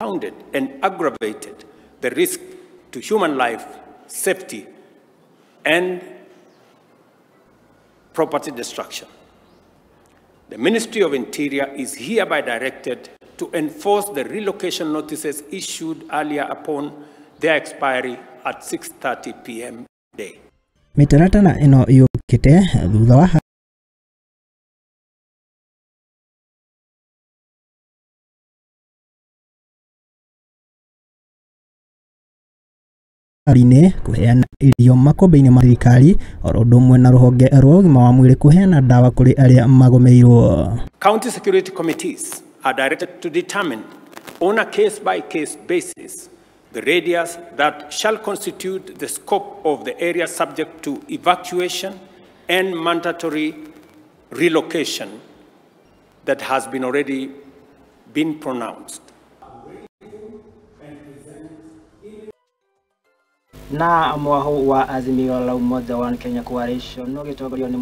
compounded and aggravated the risk to human life, safety, and property destruction. The Ministry of Interior is hereby directed to enforce the relocation notices issued earlier upon their expiry at 6:30 p.m. day. Mitaratara ino yukite thutha wa Arine kuheana irio makombe-ini ma thirikari oro ũndũ ũmwe na rũhonge rwa ũgima wa mwĩrĩ kuheana dawa kũrĩ arĩa magomeirwo. County security committees are directed to determine on a case-by-case basis the radius that shall constitute the scope of the area subject to evacuation and mandatory relocation that has been already been pronounced. Na mwaho wa azimio la umoja wa Kenya Coalition no gĩtongorio nĩ